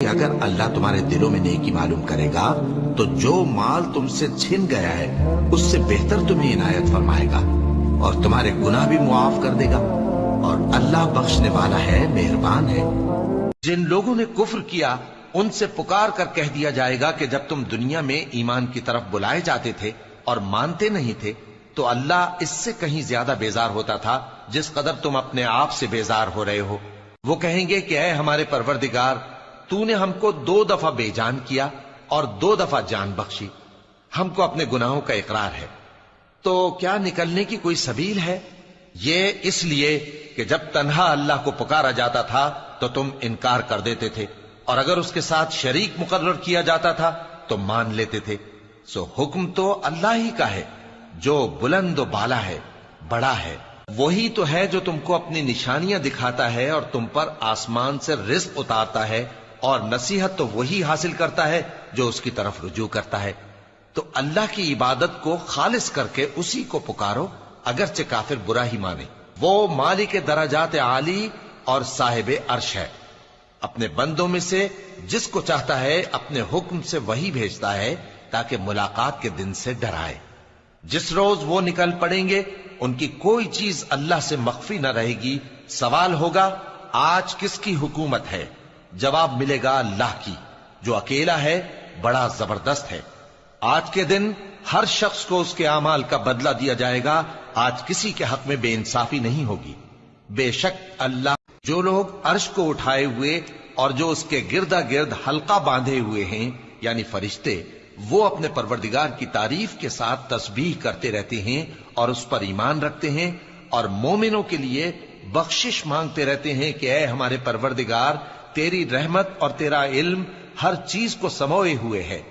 کہ اگر اللہ تمہارے دلوں میں نیکی معلوم کرے گا تو جو مال تم سے چھن گیا ہے اس سے بہتر تمہیں عنایت فرمائے گا اور تمہارے گناہ بھی معاف کر دے گا، اور اللہ بخشنے والا ہے، مہربان ہے۔ جن لوگوں نے کفر کیا ان سے پکار کر کہہ دیا جائے گا کہ جب تم دنیا میں ایمان کی طرف بلائے جاتے تھے اور مانتے نہیں تھے تو اللہ اس سے کہیں زیادہ بیزار ہوتا تھا جس قدر تم اپنے آپ سے بیزار ہو رہے ہو۔ وہ کہیں گے کہ اے ہمارے پروردگار، تو نے ہم کو 2 دفعہ بے جان کیا اور 2 دفعہ جان بخشی، ہم کو اپنے گناہوں کا اقرار ہے، تو کیا نکلنے کی کوئی سبیل ہے؟ یہ اس لیے کہ جب تنہا اللہ کو پکارا جاتا تھا تو تم انکار کر دیتے تھے، اور اگر اس کے ساتھ شریک مقرر کیا جاتا تھا تو مان لیتے تھے۔ سو حکم تو اللہ ہی کا ہے جو بلند و بالا ہے، بڑا ہے۔ وہی تو ہے جو تم کو اپنی نشانیاں دکھاتا ہے اور تم پر آسمان سے رزق اتارتا ہے، اور نصیحت تو وہی حاصل کرتا ہے جو اس کی طرف رجوع کرتا ہے۔ تو اللہ کی عبادت کو خالص کر کے اسی کو پکارو، اگرچہ کافر برا ہی مانے۔ وہ مالک درجات عالی اور صاحب عرش ہے، اپنے بندوں میں سے جس کو چاہتا ہے اپنے حکم سے وہی بھیجتا ہے تاکہ ملاقات کے دن سے ڈرائے۔ جس روز وہ نکل پڑیں گے ان کی کوئی چیز اللہ سے مخفی نہ رہے گی۔ سوال ہوگا آج کس کی حکومت ہے؟ جواب ملے گا اللہ کی، جو اکیلا ہے، بڑا زبردست ہے۔ آج کے دن ہر شخص کو اس کے اعمال کا بدلہ دیا جائے گا، آج کسی کے حق میں بے انصافی نہیں ہوگی۔ بے شک اللہ، جو لوگ عرش کو اٹھائے ہوئے اور جو اس کے گردا گرد حلقہ باندھے ہوئے ہیں یعنی فرشتے، وہ اپنے پروردگار کی تعریف کے ساتھ تسبیح کرتے رہتے ہیں اور اس پر ایمان رکھتے ہیں، اور مومنوں کے لیے بخشش مانگتے رہتے ہیں کہ اے ہمارے پروردگار، تیری رحمت اور تیرا علم ہر چیز کو سموئے ہوئے ہے،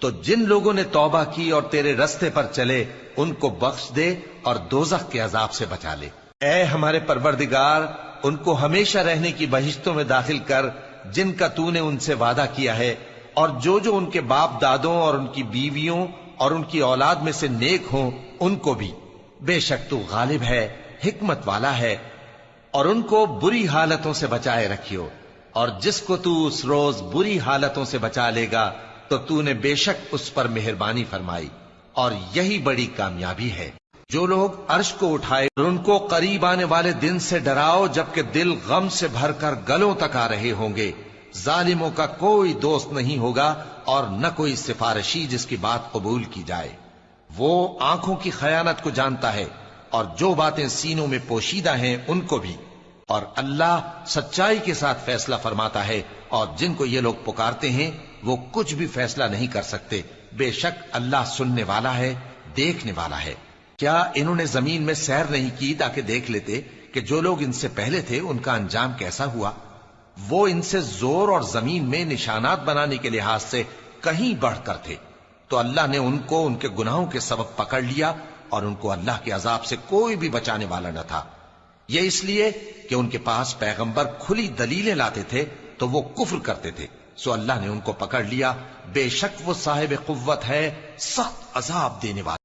تو جن لوگوں نے توبہ کی اور تیرے رستے پر چلے ان کو بخش دے اور دوزخ کے عذاب سے بچا لے۔ اے ہمارے پروردگار، ان کو ہمیشہ رہنے کی بہشتوں میں داخل کر جن کا تو نے ان سے وعدہ کیا ہے، اور جو جو ان کے باپ دادوں اور ان کی بیویوں اور ان کی اولاد میں سے نیک ہوں ان کو بھی۔ بے شک تو غالب ہے، حکمت والا ہے۔ اور ان کو بری حالتوں سے بچائے رکھیو، اور جس کو تو اس روز بری حالتوں سے بچا لے گا تو تو نے بے شک اس پر مہربانی فرمائی، اور یہی بڑی کامیابی ہے۔ جو لوگ عرش کو اٹھائے ان کو قریب آنے والے دن سے ڈراؤ جبکہ دل غم سے بھر کر گلوں تک آ رہے ہوں گے۔ ظالموں کا کوئی دوست نہیں ہوگا اور نہ کوئی سفارشی جس کی بات قبول کی جائے۔ وہ آنکھوں کی خیانت کو جانتا ہے اور جو باتیں سینوں میں پوشیدہ ہیں ان کو بھی، اور اللہ سچائی کے ساتھ فیصلہ فرماتا ہے، اور جن کو یہ لوگ پکارتے ہیں وہ کچھ بھی فیصلہ نہیں کر سکتے۔ بے شک اللہ سننے والا ہے، دیکھنے والا ہے۔ کیا انہوں نے زمین میں سیر نہیں کی تاکہ دیکھ لیتے کہ جو لوگ ان سے پہلے تھے ان کا انجام کیسا ہوا؟ وہ ان سے زور اور زمین میں نشانات بنانے کے لحاظ سے کہیں بڑھ کر تھے، تو اللہ نے ان کو ان کے گناہوں کے سبب پکڑ لیا، اور ان کو اللہ کے عذاب سے کوئی بھی بچانے والا نہ تھا۔ یہ اس لیے کہ ان کے پاس پیغمبر کھلی دلیلیں لاتے تھے تو وہ کفر کرتے تھے، سو اللہ نے ان کو پکڑ لیا۔ بے شک وہ صاحب قوت ہے، سخت عذاب دینے والا۔